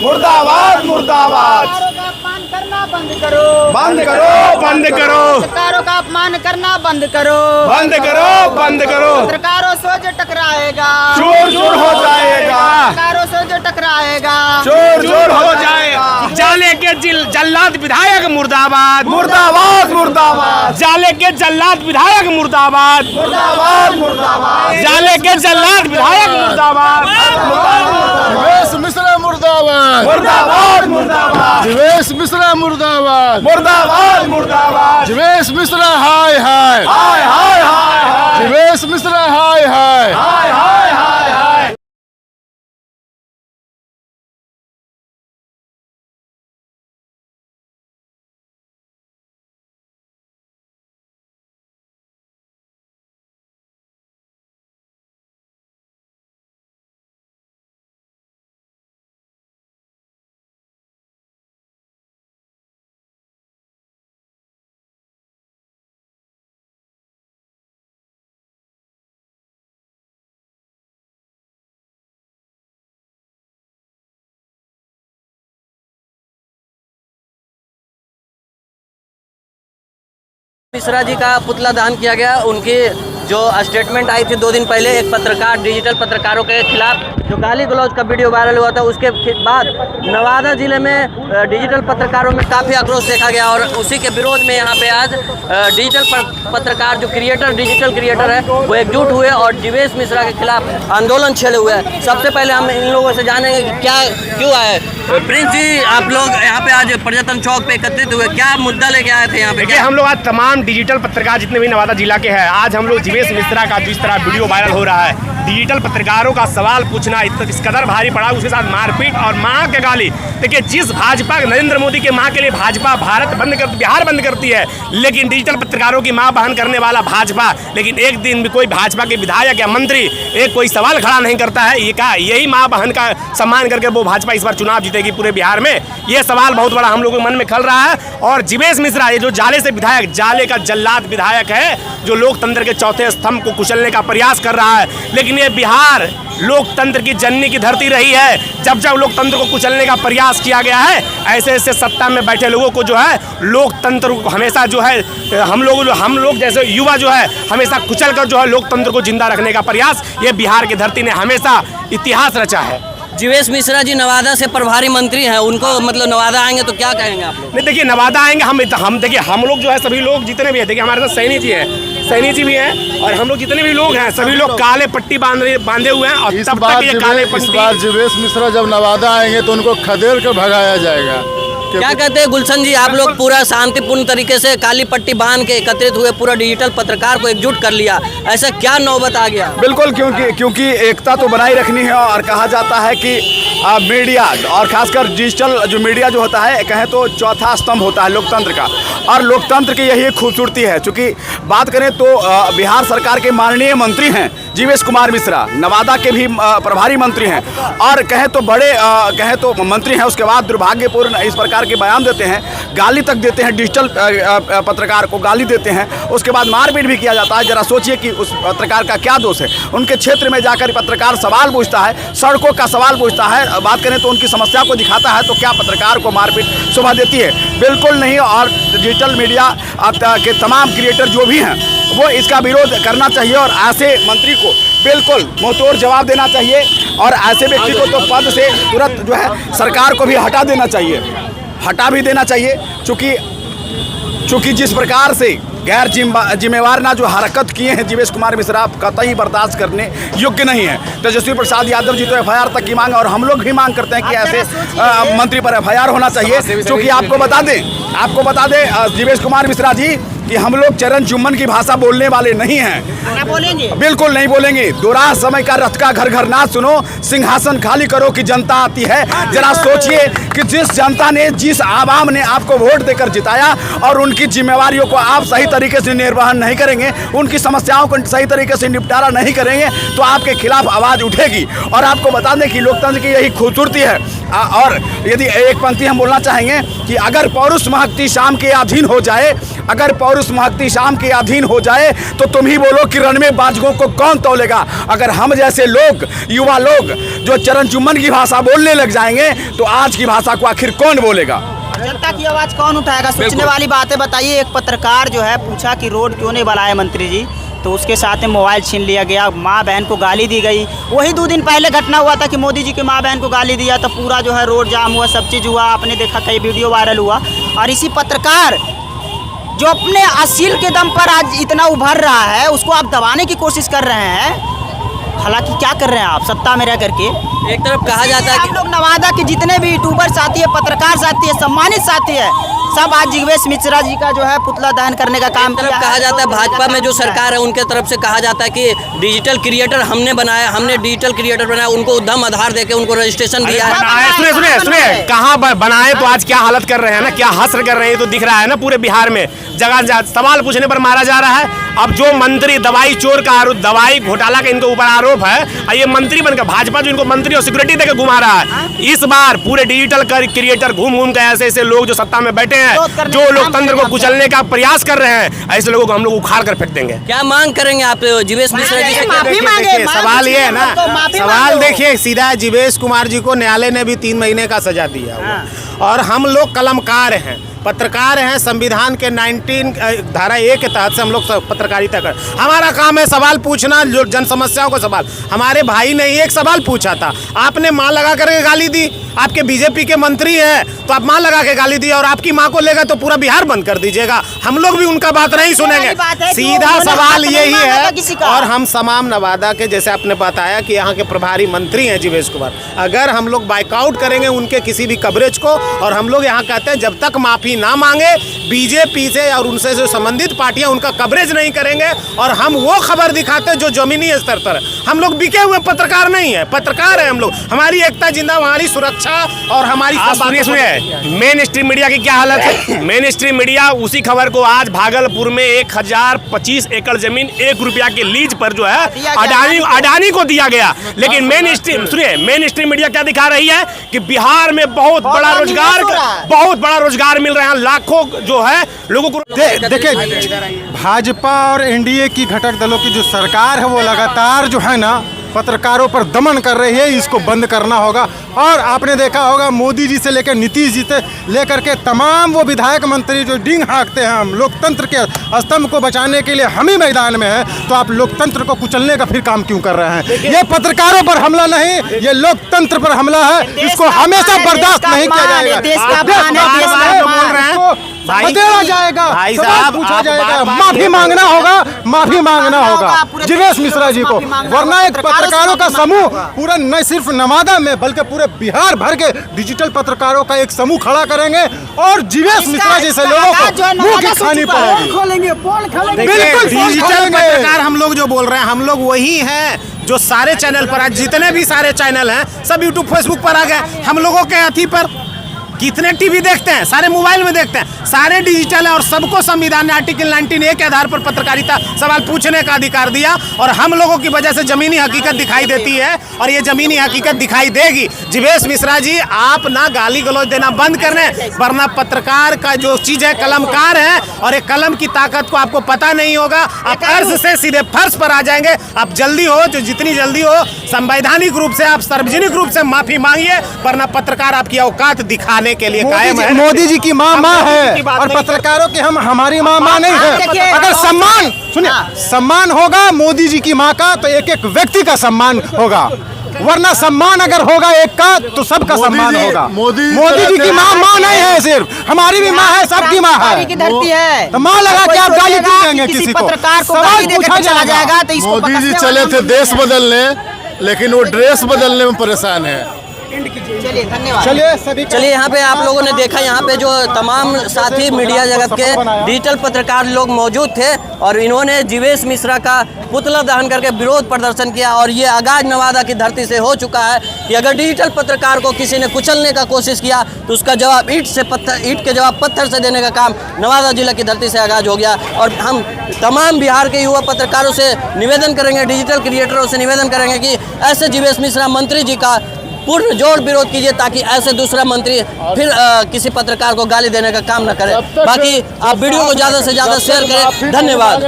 मुर्दाबाद मुर्दाबाद। सरकारों का अपमान करना बंद करो, बंद करो बंद करो। सरकारों का अपमान करना बंद करो, बंद करो बंद करो। सरकारों से जो टकराएगा चोर चोर हो जाएगा, सरकारों से जो टकराएगा चोर चोर हो जाएगा। जाले के जल्लाद विधायक मुर्दाबाद, मुर्दाबाद मुर्दाबाद। जाले के जल्लाद विधायक मुर्दाबाद, मुर्दाबाद मुर्दाबाद। जाले के जल्लाद विधायक मुर्दाबाद। जीवेश मिश्रा मुर्दाबाद, मुर्दाबाद मुर्दाबाद। जीवेश मिश्रा मुर्दाबाद, मुर्दाबाद मुर्दाबाद। जीवेश मिश्रा हाय हाय, हाय हाय हाय हाय। जीवेश मिश्रा हाय हाय। हाय हाय हाय हाय। मिश्रा जी का पुतला दहन किया गया। उनकी जो स्टेटमेंट आई थी 2 दिन पहले, एक पत्रकार, डिजिटल पत्रकारों के खिलाफ जो गाली गलौज का वीडियो वायरल हुआ था, उसके बाद नवादा जिले में डिजिटल पत्रकारों में काफ़ी आक्रोश देखा गया और उसी के विरोध में यहाँ पे आज डिजिटल पत्रकार जो डिजिटल क्रिएटर है वो एकजुट हुए और जीवेश मिश्रा के खिलाफ आंदोलन छेड़े हुए हैं। सबसे पहले हम इन लोगों से जानेंगे कि क्या क्यों आए। प्रिंस जी, आप लोग यहाँ पे आज पर्यटन चौक पे एकत्रित हुए, क्या मुद्दा लेके आए थे यहाँ पे? देखिए, हम लोग आज तमाम डिजिटल पत्रकार जितने भी नवादा जिला के हैं, आज हम लोग जीवेश मिश्रा का जिस तरह वीडियो वायरल हो रहा है, डिजिटल पत्रकारों का सवाल पूछना इस कदर भारी पड़ा, उसके साथ मारपीट और माँ के गाली। देखिए, जिस भाजपा नरेंद्र मोदी के माँ के लिए भाजपा भारत बंद कर बिहार बंद करती है, लेकिन डिजिटल पत्रकारों की माँ बहन करने वाला भाजपा, लेकिन एक दिन भी कोई भाजपा के विधायक या मंत्री एक कोई सवाल खड़ा नहीं करता है। ये कहा यही माँ बहन का सम्मान करके वो भाजपा इस बार चुनाव जीतेगी पूरे बिहार में, ये सवाल बहुत बड़ा हम लोगों के मन में खल रहा है। और जीवेश मिश्रा ये जो जाले से विधायक, जाले का जल्लाद विधायक है, जो लोकतंत्र के चौथे स्तंभ को कुचलने का प्रयास कर रहा है। लेकिन ये बिहार लोकतंत्र की जननी की धरती रही है। जब जब लोकतंत्र को कुचलने का प्रयास किया गया है, ऐसे ऐसे सत्ता में बैठे लोगों को जो है लोकतंत्र को हमेशा जो है हम लोग जैसे युवा जो है हमेशा कुचल कर जो है लोकतंत्र को जिंदा रखने का प्रयास ये बिहार की धरती ने हमेशा इतिहास रचा है। जीवेश मिश्रा जी नवादा से प्रभारी मंत्री हैं, उनको मतलब नवादा आएंगे तो क्या कहेंगे आप लोग? नहीं, देखिए, नवादा आएंगे हम देखिए, हम लोग जो है सभी लोग जितने भी हैं, देखिए हमारे साथ सैनी जी हैं, सैनी जी भी हैं, और हम लोग जितने भी लोग हैं सभी लोग काले पट्टी बांधे हुए हैं। और इस तब बार तक ये काले पट्टी जीवेश मिश्रा जब नवादा आएंगे तो उनको खदेड़ कर भगाया जाएगा। क्या कहते हैं गुलशन जी, आप लोग पूरा शांतिपूर्ण तरीके से काली पट्टी बांध के एकत्रित हुए, पूरा डिजिटल पत्रकार को एकजुट कर लिया, ऐसा क्या नौबत आ गया? बिल्कुल, क्योंकि एकता तो बनाई रखनी है। और कहा जाता है कि मीडिया और खासकर डिजिटल जो मीडिया जो होता है, कहें तो चौथा स्तंभ होता है लोकतंत्र का, और लोकतंत्र की यही खूबसूरती है। चूँकि बात करें तो बिहार सरकार के माननीय मंत्री हैं जीवेश कुमार मिश्रा, नवादा के भी प्रभारी मंत्री हैं, और कहें तो बड़े कहें तो मंत्री हैं। उसके बाद दुर्भाग्यपूर्ण इस प्रकार के बयान देते हैं, गाली तक देते हैं, डिजिटल पत्रकार को गाली देते हैं, उसके बाद मारपीट भी किया जाता है। जरा सोचिए कि उस पत्रकार का क्या दोष है। उनके क्षेत्र में जाकर पत्रकार सवाल पूछता है, सड़कों का सवाल पूछता है, बात करें तो उनकी समस्या को दिखाता है, तो क्या पत्रकार को मारपीट शोभा देती है? बिल्कुल नहीं। और डिजिटल मीडिया के तमाम क्रिएटर जो भी हैं वो इसका विरोध करना चाहिए और ऐसे मंत्री को बिल्कुल मुंहतोड़ जवाब देना चाहिए, और ऐसे व्यक्ति को तो पद से तुरंत जो है सरकार को भी हटा भी देना चाहिए। चूँकि जिस प्रकार से गैर जिम्मेवार ना जो हरकत किए हैं जीवेश कुमार मिश्रा, कतई बर्दाश्त करने योग्य नहीं है। तेजस्वी प्रसाद यादव जी तो एफआईआर तक की मांग, और हम लोग भी मांग करते हैं कि ऐसे मंत्री पर एफआईआर होना चाहिए। क्योंकि आपको बता दें जीवेश कुमार मिश्रा जी कि हम लोग चरण चुम्बन की भाषा बोलने वाले नहीं हैं। ना बोलेंगे, बिल्कुल नहीं बोलेंगे। दोराह समय का रथ का घर घर ना सुनो, सिंहासन खाली करो कि जनता आती है। जरा सोचिए कि जिस जनता ने, जिस आवाम ने आपको वोट देकर जिताया और उनकी जिम्मेवारियों को आप सही तरीके से निर्वहन नहीं करेंगे, उनकी समस्याओं को सही तरीके से निपटारा नहीं करेंगे, तो आपके खिलाफ आवाज़ उठेगी। और आपको बता दें कि लोकतंत्र की यही खूबसूरती है। और यदि एक पंक्ति हम बोलना चाहेंगे कि अगर पौरुष महत्ती शाम के अधीन हो जाए, अगर पौरुष महती शाम के अधीन हो जाए तो तुम ही बोलो कि रण में बाजुओं को कौन तौलेगा। अगर हम जैसे लोग, युवा लोग जो चरण चुम्बन की भाषा बोलने लग जाएंगे तो आज की भाषा को आखिर कौन बोलेगा? जनता की आवाज कौन उठाएगा? सोचने वाली बातें बताइए। एक पत्रकार जो है पूछा कि रोड क्यों नहीं बनाए मंत्री जी, तो उसके साथ में मोबाइल छीन लिया गया, माँ बहन को गाली दी गई। वही 2 दिन पहले घटना हुआ था कि मोदी जी की माँ बहन को गाली दिया तो पूरा जो है रोड जाम हुआ, सब चीज़ हुआ, आपने देखा, कई वीडियो वायरल हुआ। और इसी पत्रकार जो अपने असील के दम पर आज इतना उभर रहा है, उसको आप दबाने की कोशिश कर रहे हैं। हालांकि क्या कर रहे हैं आप सत्ता में रह करके? एक तरफ कहा जाता है हम लोग नवादा के जितने भी यूट्यूबर साथी है, पत्रकार साथी है, सम्मानित साथी है, सब आज जिग्वेश मिश्रा जी का जो है पुतला दहन करने का काम किया है। कहा जाता है भाजपा में जो सरकार है उनके तरफ से कहा जाता है कि डिजिटल क्रिएटर हमने बनाया, हमने डिजिटल क्रिएटर बनाया, उनको उद्यम आधार देके उनको रजिस्ट्रेशन दिया है। बनाए, सुनिए कहाँ बनाए तो आज क्या हालत कर रहे हैं ना, क्या हश्र कर रहे हैं, तो दिख रहा है ना पूरे बिहार में। जगह जगह सवाल पूछने पर मारा जा रहा है। अब जो मंत्री दवाई चोर का आरोप, दवाई घोटाला का इनके ऊपर आरोप है, और ये मंत्री बनकर भाजपा जो इनको मंत्री और सिक्योरिटी देकर घुमा रहा है, इस बार पूरे डिजिटल क्रिएटर घूम घूम के ऐसे लोग जो सत्ता में बैठे हैं, जो लोकतंत्र को कुचलने का प्रयास कर रहे हैं, ऐसे लोगों को हम लोग उखाड़ कर फेंक देंगे। क्या मांग करेंगे आप जिग्वेश मिश्रा जी से? सवाल ये है ना, सवाल देखिए सीधा, जिग्वेश कुमार जी को न्यायालय ने भी 3 महीने का सजा दिया हुआ। और हम लोग कलमकार हैं, पत्रकार हैं, संविधान के 19 धारा 1 के तहत से हम लोग पत्रकारिता कर, हमारा काम है सवाल पूछना, जो जन समस्याओं को सवाल। हमारे भाई ने एक सवाल पूछा था, आपने माँ लगा करके गाली दी, आपके बीजेपी के मंत्री हैं तो आप माँ लगा के गाली दी, और आपकी माँ को लेगा तो पूरा बिहार बंद कर दीजिएगा। हम लोग भी उनका बात नहीं सुनेंगे, सीधा सवाल यही है। और हम तमाम नवादा के, जैसे आपने बताया कि यहाँ के प्रभारी मंत्री हैं जिग्वेश कुमार, अगर हम लोग बाइकआउट करेंगे उनके किसी भी कवरेज को, और हम लोग यहाँ कहते हैं जब तक माफी ना मांगे बीजेपी से और उनसे जो संबंधित पार्टियां उनका कवरेज नहीं करेंगे, और हम वो खबर दिखाते हैं जो जमीनी स्तर पर। हम लोग बिके हुए पत्रकार नहीं है, पत्रकार है हम लोग, हमारी एकता जिंदा, हमारी सुरक्षा और हमारी। सुनिए मेन स्ट्रीम मीडिया की क्या हालत है। मेन स्ट्रीम मीडिया उसी खबर को आज भागलपुर में 1025 एकड़ जमीन 1 रुपया के लीज पर जो है अडानी को दिया गया। लेकिन मेन स्ट्रीम मीडिया क्या दिखा रही है कि बिहार में बहुत बड़ा रोजगार मिल रहा है, लाखों जो है लोगों को। देखिए भाजपा और एनडीए की घटक दलों की जो सरकार है वो लगातार जो है ना पत्रकारों पर दमन कर रही है, इसको बंद करना होगा। और आपने देखा होगा मोदी जी से लेकर नीतीश जी से लेकर के तमाम वो विधायक मंत्री जो डिंग हाँकते हैं हम लोकतंत्र के स्तंभ को बचाने के लिए हम ही मैदान में हैं, तो आप लोकतंत्र को कुचलने का फिर काम क्यों कर रहे हैं? ये पत्रकारों पर हमला नहीं, ये लोकतंत्र पर हमला है, इसको हमेशा बर्दाश्त नहीं किया जाएगा। भाई साहब पूछा जाएगा, माफी मांगना होगा जिग्वेश मिश्रा जी को, वरना एक पत्रकारों का समूह पूरा न सिर्फ नवादा में बल्कि पूरे बिहार भर के डिजिटल पत्रकारों का एक समूह खड़ा करेंगे, और जिग्वेश मिश्रा जैसे लोगों को मुंह की खानी पड़ेगी। बिल्कुल डिजिटल पत्रकार हम लोग जो बोल रहे हैं, हम लोग वही हैं जो सारे चैनल पर, आज जितने भी सारे चैनल हैं सब यूट्यूब फेसबुक पर आ गए। हम लोगों के अथी पर कितने टीवी देखते हैं, सारे मोबाइल में देखते हैं, सारे डिजिटल है, और सबको संविधान ने आर्टिकल 19A के आधार पर पत्रकारिता सवाल पूछने का अधिकार दिया। और हम लोगों की वजह से जमीनी हकीकत दिखाई देती है, और ये जमीनी हकीकत दिखाई देगी। जिग्वेश मिश्रा जी, आप ना गाली गलौज देना बंद कर रहे, वरना पत्रकार का जो चीज है कलमकार है, और एक कलम की ताकत को आपको पता नहीं होगा, आप अर्ज से सीधे फर्श पर आ जाएंगे। आप जल्दी हो, जो जितनी जल्दी हो संवैधानिक रूप से, आप सार्वजनिक रूप से माफी मांगिए, वरना पत्रकार आपकी औकात दिखाने के लिए कायम है। मोदी जी की माँ है, और पत्रकारों की हमारी माँ नहीं है। अगर सम्मान सुनिए, सम्मान होगा मोदी जी की माँ का तो एक एक व्यक्ति का सम्मान होगा, वरना सम्मान अगर होगा एक का तो सबका सम्मान होगा। मोदी जी की माँ नहीं है, सिर्फ हमारी भी माँ है, सबकी माँ है। तो माँ लगा के आप गाली क्यों देंगे किसी को? सवाल पूछा जाएगा। मोदी जी चले थे देश बदलने, लेकिन वो ड्रेस बदलने में परेशान है। चलिए धन्यवाद। चलिए यहाँ पे आप लोगों ने देखा, यहाँ पे जो तमाम साथी मीडिया जगत के डिजिटल पत्रकार लोग मौजूद थे, और इन्होंने जिग्वेश मिश्रा का पुतला दहन करके विरोध प्रदर्शन किया। और ये आगाज नवादा की धरती से हो चुका है कि अगर डिजिटल पत्रकार को किसी ने कुचलने का कोशिश किया तो उसका जवाब ईंट के जवाब पत्थर से देने का काम नवादा जिला की धरती से आगाज हो गया। और हम तमाम बिहार के युवा पत्रकारों से निवेदन करेंगे, डिजिटल क्रिएटरों से निवेदन करेंगे कि ऐसे जिग्वेश मिश्रा मंत्री जी का पूर्ण जोड़ विरोध कीजिए ताकि ऐसे दूसरा मंत्री फिर किसी पत्रकार को गाली देने का काम न करे। बाकी आप वीडियो को ज़्यादा से ज़्यादा शेयर करें। धन्यवाद।